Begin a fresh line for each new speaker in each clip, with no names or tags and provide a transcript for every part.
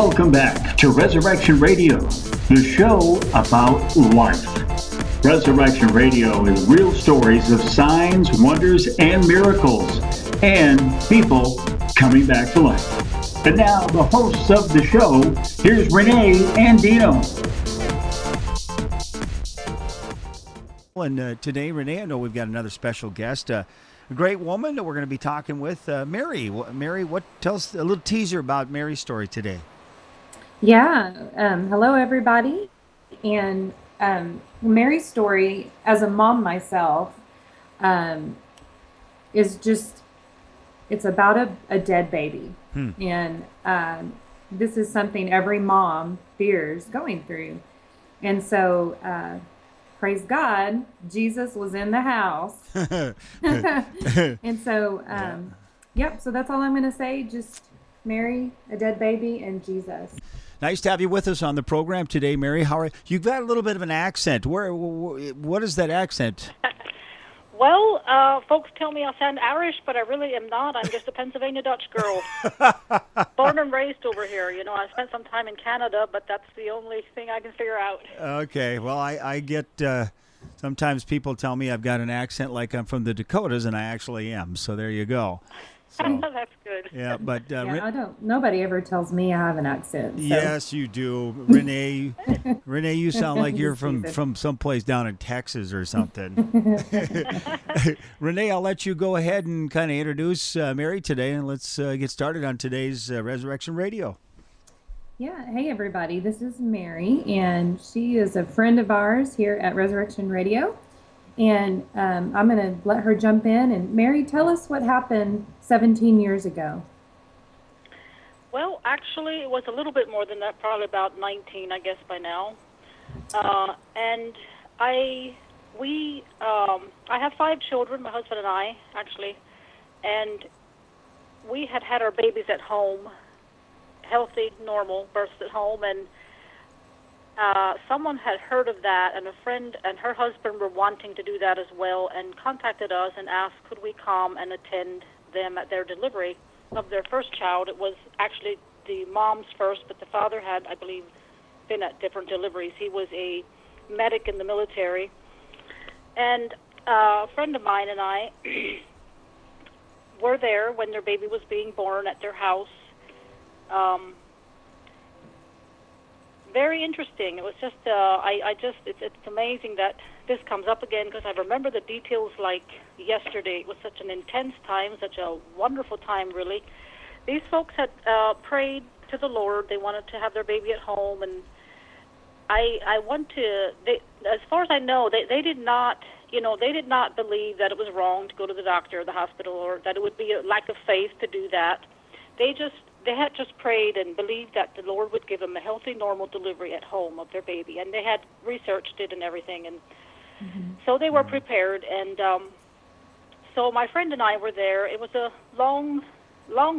Welcome back to Resurrection Radio, the show about life. Resurrection Radio is real stories of signs, wonders, and miracles, and people coming back to life. And now, the hosts of the show, here's Renee and Dino.
And today, Renee, I know we've got another special guest, a great woman that we're going to be talking with, Mary. Mary, tell us a little teaser about Mary's story today.
Yeah. Hello, everybody. And Mary's story, as a mom myself, is just, it's about a dead baby. And this is something every mom fears going through. And so, praise God, Jesus was in the house. And so, yep, so that's all I'm going to say. Just Mary, a dead baby, and Jesus.
Nice to have you with us on the program today, Mary. How are you've got a little bit of an accent. What is that accent?
Well, folks tell me I sound Irish, but I really am not. I'm just a Pennsylvania Dutch girl. Born and raised over here. You know, I spent some time in Canada, but that's the only thing I can figure out.
Okay. Well, I get, sometimes people tell me I've got an accent like I'm from the Dakotas, and I actually am. So there you go. So,
that's good.
Yeah, but
nobody ever tells me I have an accent. So.
Yes, you do, Renee. Renee, you sound like you're from someplace down in Texas or something. Renee, I'll let you go ahead and kind of introduce Mary today, and let's get started on today's Resurrection Radio.
Yeah, hey everybody, this is Mary, and she is a friend of ours here at Resurrection Radio. And I'm going to let her jump in. And Mary, tell us what happened 17 years ago.
Well, actually, it was a little bit more than that, probably about 19, I guess, by now. And I have 5 children, my husband and I, actually. And we had our babies at home, healthy, normal births at home. And someone had heard of that, and a friend and her husband were wanting to do that as well, and contacted us and asked could we come and attend them at their delivery of their first child. It was actually the mom's first, but the father had, I believe, been at different deliveries. He was a medic in the military. And a friend of mine and I were there when their baby was being born at their house. Very interesting. It was just, it's amazing that this comes up again, because I remember the details like yesterday. It was such an intense time, such a wonderful time, really. These folks had prayed to the Lord. They wanted to have their baby at home, and as far as I know, they did not, they did not believe that it was wrong to go to the doctor or the hospital, or that it would be a lack of faith to do that. They had just prayed and believed that the Lord would give them a healthy, normal delivery at home of their baby. And they had researched it and everything. And so they were prepared. And so my friend and I were there. It was a long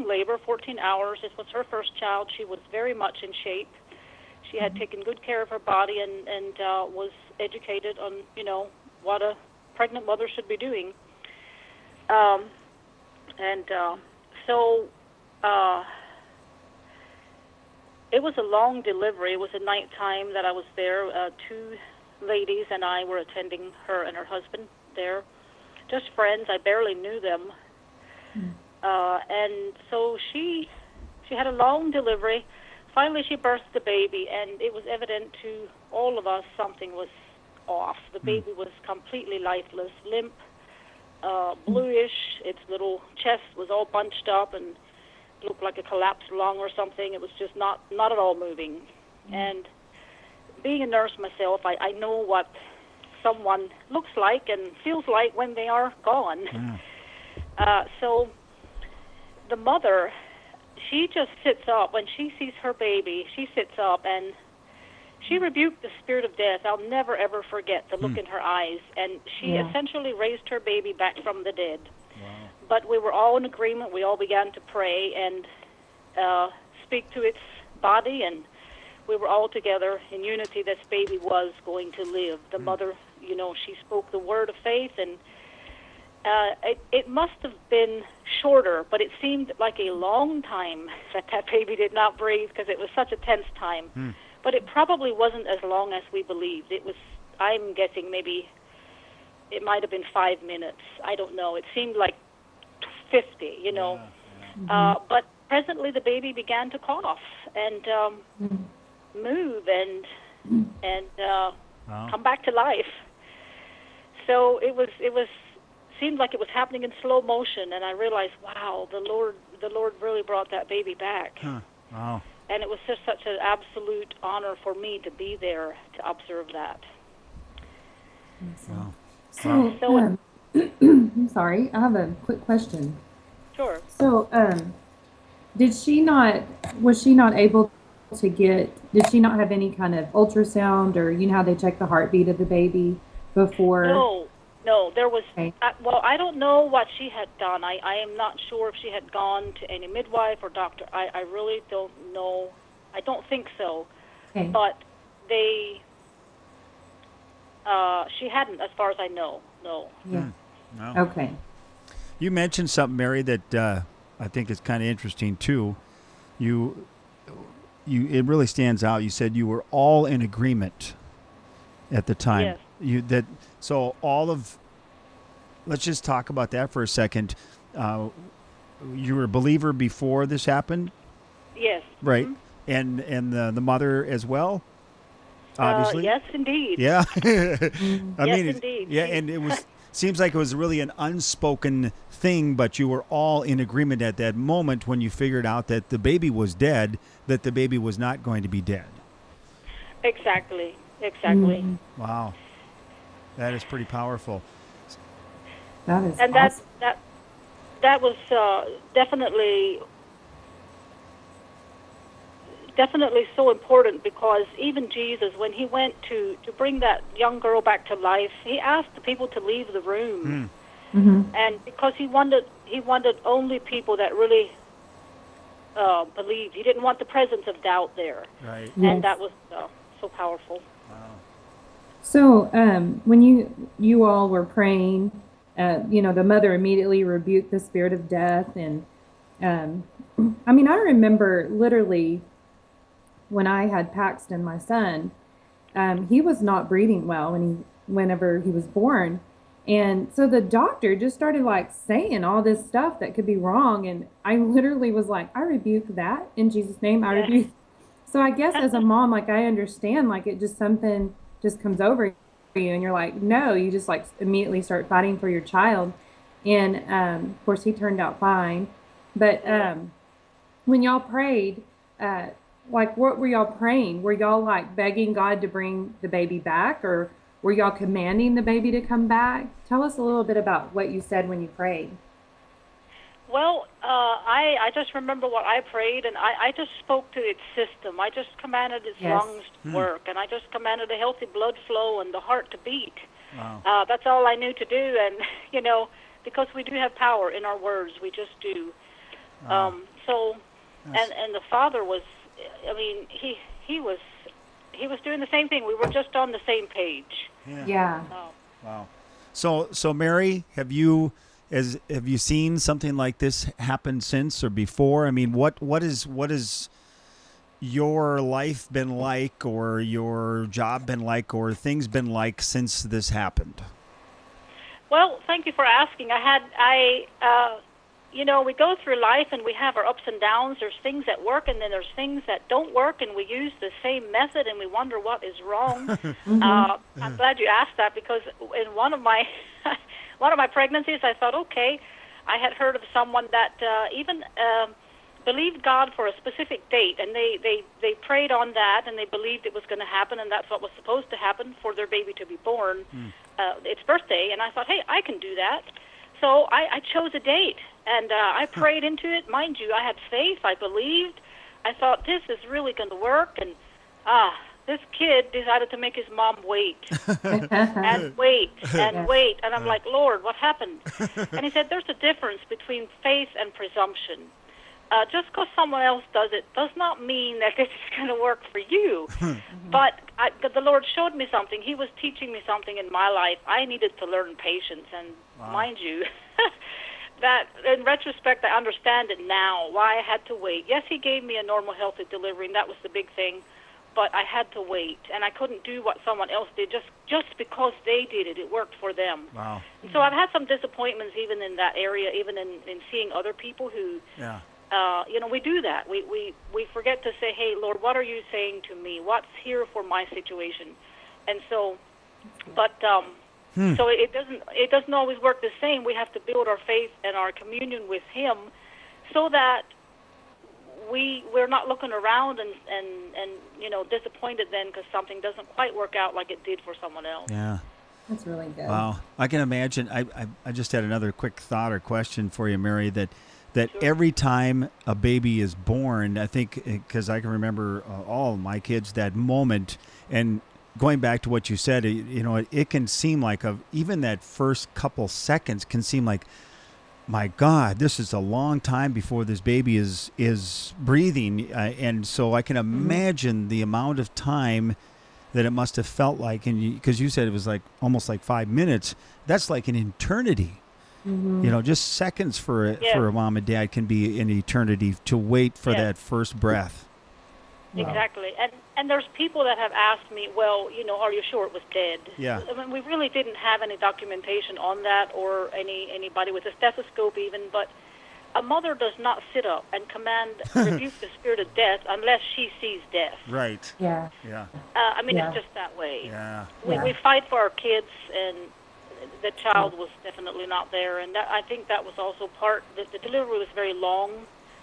labor, 14 hours. This was her first child. She was very much in shape. She had taken good care of her body and was educated on, what a pregnant mother should be doing. It was a long delivery. It was a nighttime that I was there. 2 ladies and I were attending her and her husband there. Just friends. I barely knew them. And so she had a long delivery. Finally, she birthed the baby, and it was evident to all of us something was off. The baby was completely lifeless, limp, bluish. Its little chest was all bunched up and looked like a collapsed lung or something. It was just not at all moving. And being a nurse myself, I know what someone looks like and feels like when they are gone. So the mother, she just sits up. When she sees her baby, she sits up and she rebuked the spirit of death. I'll never, ever forget the look in her eyes. And she essentially raised her baby back from the dead. Wow. But we were all in agreement. We all began to pray and speak to its body, and we were all together in unity. This baby was going to live. The mother, she spoke the word of faith, and it must have been shorter, but it seemed like a long time that baby did not breathe because it was such a tense time. But it probably wasn't as long as we believed. It was, I'm guessing, maybe it might have been 5 minutes. I don't know. It seemed like 50, you know. But presently the baby began to cough and move and come back to life. So it was seemed like it was happening in slow motion, and I realized, wow, the Lord really brought that baby back.
Wow.
And it was just such an absolute honor for me to be there to observe that.
Wow.
So, I'm sorry, I have a quick question.
Sure.
So, was she not able to did she not have any kind of ultrasound, or you know how they check the heartbeat of the baby before?
No, there was,
Okay.
well, I don't know what she had done. I am not sure if she had gone to any midwife or doctor. I really don't know. I don't think so.
Okay.
But she hadn't, as far as I know, no.
Yeah.
No.
Okay.
You mentioned something, Mary, that I think is kind of interesting too. It really stands out. You said you were all in agreement at the time.
Yes.
Let's just talk about that for a second. You were a believer before this happened,
Yes.
right? And the mother as well, obviously.
Yes, indeed.
Yeah.
Indeed.
Yeah, and it seems like it was really an unspoken thing, but you were all in agreement at that moment when you figured out that the baby was dead, that the baby was not going to be dead.
Exactly.
Wow. That is pretty powerful.
That is
And
awesome.
that was definitely so important, because even Jesus, when he went to bring that young girl back to life, he asked the people to leave the room. And because he wanted only people that really believed. He didn't want the presence of doubt there.
Right.
Yes.
And that was so powerful.
Wow.
So, when you all were praying, the mother immediately rebuked the spirit of death, and I remember literally when I had Paxton, my son, he was not breathing well whenever he was born, and so the doctor just started like saying all this stuff that could be wrong, and I literally was like, I rebuke that in Jesus' name. I rebuke. So I guess as a mom, like I understand, like it just something just comes over you and you're like, no, you just like immediately start fighting for your child. And of course he turned out fine. But when y'all prayed, like what were y'all praying? Were y'all like begging God to bring the baby back, or were y'all commanding the baby to come back? Tell us a little bit about what you said when you prayed.
Well, I just remember what I prayed, and I just spoke to its system. I just commanded its lungs to work, and I just commanded a healthy blood flow and the heart to beat.
Wow.
That's all I knew to do, and, because we do have power in our words, we just do. And the father was, he was doing the same thing. We were just on the same page.
Yeah.
Wow. So Mary, have you seen something like this happen since or before? I mean, what is your life been like, or your job been like, or things been like since this happened?
Well, thank you for asking. We go through life and we have our ups and downs. There's things that work, and then there's things that don't work, and we use the same method, and we wonder what is wrong. I'm glad you asked that, because in one of my pregnancies, I thought, okay, I had heard of someone that even believed God for a specific date, and they prayed on that, and they believed it was going to happen, and that's what was supposed to happen for their baby to be born, its birthday. And I thought, hey, I can do that. So I chose a date, and I prayed into it. Mind you, I had faith. I believed. I thought, this is really going to work, and this kid decided to make his mom wait and wait and wait. And I'm like, Lord, what happened? And he said, there's a difference between faith and presumption. just because someone else does it does not mean that it's going to work for you. But the Lord showed me something. He was teaching me something in my life. I needed to learn patience, and mind you, that in retrospect, I understand it now, why I had to wait. Yes, He gave me a normal, healthy delivery, and that was the big thing, but I had to wait, and I couldn't do what someone else did just because they did it. It worked for them.
Wow.
And so I've had some disappointments even in that area, even in seeing other people who...
Yeah.
We do that. We forget to say, hey, Lord, what are you saying to me? What's here for my situation? And so, but so it doesn't always work the same. We have to build our faith and our communion with Him, so that we're not looking around and disappointed then because something doesn't quite work out like it did for someone else.
Yeah.
That's really good.
Wow. I can imagine. I just had another quick thought or question for you, Mary, that
Sure.
every time a baby is born, I think, because I can remember all of my kids, that moment, and going back to what you said, it can seem like even that first couple seconds can seem like, my God, this is a long time before this baby is breathing. And so I can imagine the amount of time that it must have felt like, and because you said it was like almost like 5 minutes, that's like an eternity. Just seconds for a mom and dad can be an eternity to wait for that first breath.
Exactly. And there's people that have asked me, well, are you sure it was dead?
Yeah.
I mean, we really didn't have any documentation on that, or anybody with a stethoscope even, but a mother does not sit up and rebuke the spirit of death unless she sees death.
Right.
Yeah.
Yeah.
It's just that way.
Yeah.
We fight for our kids, and the child was definitely not there, and I think that was also part. The delivery was very long.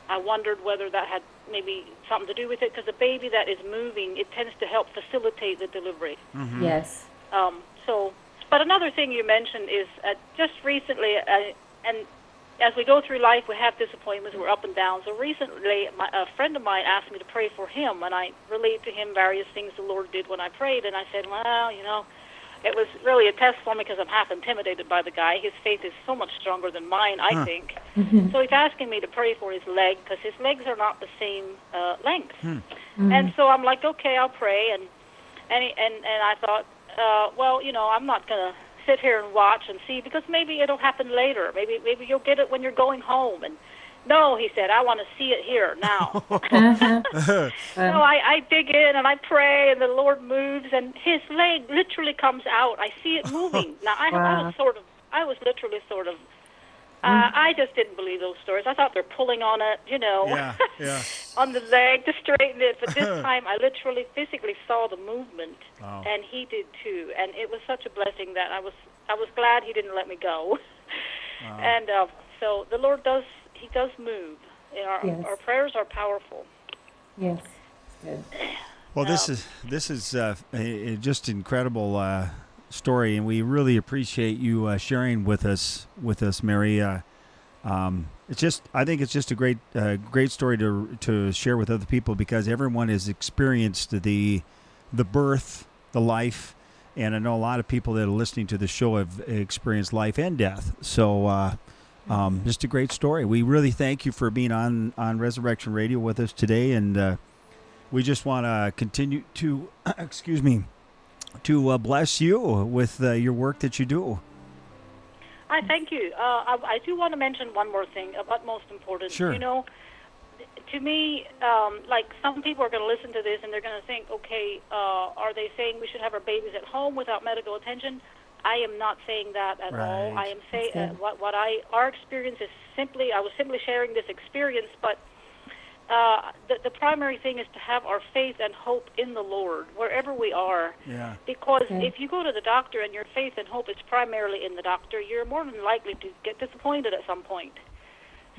I wondered whether that had maybe something to do with it, because a baby that is moving, it tends to help facilitate the delivery.
Mm-hmm.
Yes.
But another thing you mentioned is just recently, and as we go through life, we have disappointments, we're up and down. So recently, a friend of mine asked me to pray for him, and I relayed to him various things the Lord did when I prayed, and I said, well, it was really a test for me because I'm half intimidated by the guy. His faith is so much stronger than mine, I think. So he's asking me to pray for his leg because his legs are not the same length. And so I'm like, okay, I'll pray. And I thought, I'm not going to sit here and watch and see, because maybe it'll happen later. Maybe you'll get it when you're going home. And no, he said, I want to see it here now. So I dig in and I pray, and the Lord moves, and his leg literally comes out. I see it moving. Now, I was literally sort of, I just didn't believe those stories. I thought they're pulling on it, on the leg to straighten it. But this time, I literally physically saw the movement, and he did too. And it was such a blessing that I was glad he didn't let me go. And so the Lord does. He does move. Our prayers are powerful.
Yes, good.
Well, this is just incredible story, and we really appreciate you sharing with us, Mary. I think it's just a great story to share with other people, because everyone has experienced the birth, the life, and I know a lot of people that are listening to the show have experienced life and death. So. Just a great story. We really thank you for being on Resurrection Radio with us today, and we just want to continue to, to bless you with your work that you do.
I thank you. I do want to mention one more thing of utmost importance.
Sure.
To me, like some people are going to listen to this and they're going to think, okay, are they saying we should have our babies at home without medical attention? I am not saying that at all. I am saying our experience is I was simply sharing this experience, but the primary thing is to have our faith and hope in the Lord wherever we are.
Yeah.
Because if you go to the doctor and your faith and hope is primarily in the doctor, you're more than likely to get disappointed at some point.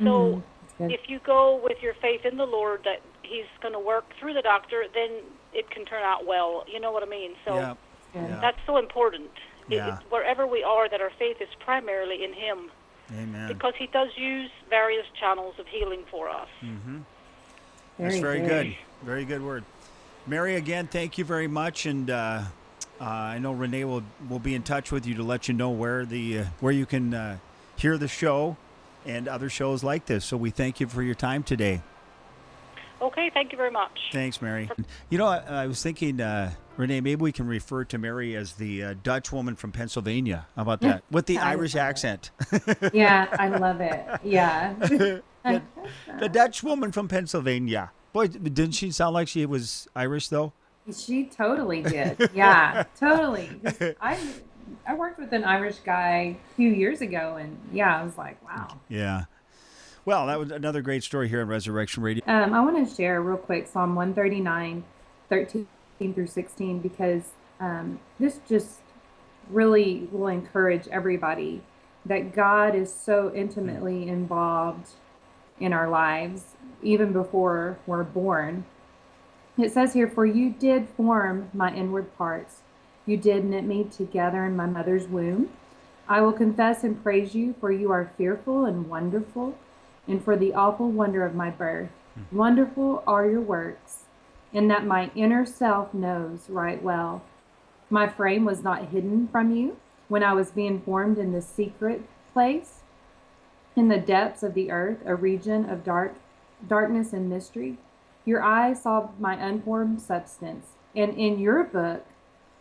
So if you go with your faith in the Lord that He's going to work through the doctor, then it can turn out well. You know what I mean? So that's so important. Wherever we are, that our faith is primarily in Him.
Amen.
Because He does use various channels of healing for us.
Mm-hmm. That's very good. Very good word. Mary, again, thank you very much. And I know Renee will be in touch with you to let you know where you can hear the show. and other shows like this. So we thank you for your time today.
Okay, thank you very much.
Thanks, Mary. You know, I was thinking, Renee, maybe we can refer to Mary as the Dutch woman from Pennsylvania. How about that? With the Irish accent.
Yeah, I love it. Yeah.
The Dutch woman from Pennsylvania. Boy, didn't she sound like she was Irish, though?
She totally did. Yeah, totally. I worked with an Irish guy a few years ago, and yeah, I was like, wow.
Yeah. Well, that was another great story here on Resurrection Radio.
I want to share real quick Psalm 139, 13 through 16, because this just really will encourage everybody that God is so intimately involved in our lives, even before we're born. It says here, "For you did form my inward parts. You did knit me together in my mother's womb. I will confess and praise you, for you are fearful and wonderful, and for the awful wonder of my birth. Wonderful are your works, and that my inner self knows right well. My frame was not hidden from you when I was being formed in the secret place, in the depths of the earth, a region of darkness and mystery. Your eyes saw my unformed substance, and in your book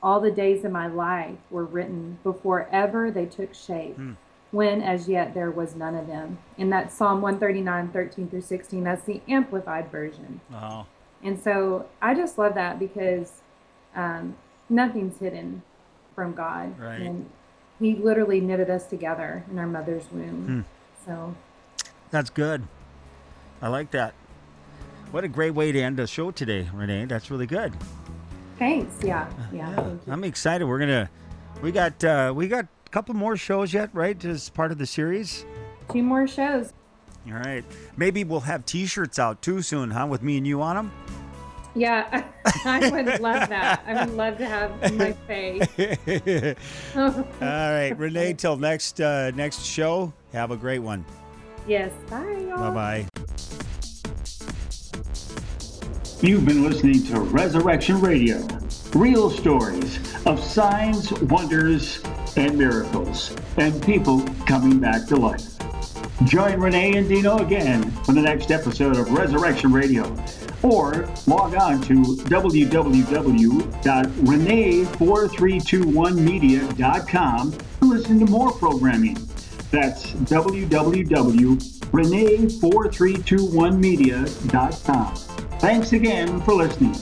all the days of my life were written before ever they took shape, when as yet there was none of them." And that's Psalm 139, 13 through 16. That's the Amplified version.
Wow.
And so I just love that because nothing's hidden from God.
Right.
And he literally knitted us together in our mother's womb. So
That's good. I like that. What a great way to end the show today, Renee. That's really good.
thanks. Yeah. Thank you.
I'm excited. We got a couple more shows yet, right? As part of the series.
2 more shows.
All right. Maybe we'll have T-shirts out too soon, huh? With me and you on them.
Yeah, I would love that. I would love to have my face.
All right, Renee. Till next show. Have a great one.
Yes. Bye, y'all.
Bye-bye.
You've been listening to Resurrection Radio, real stories of signs, wonders, and miracles, and people coming back to life. Join Renee and Dino again for the next episode of Resurrection Radio, or log on to www.renee4321media.com to listen to more programming. That's www.renee4321media.com. Thanks again for listening.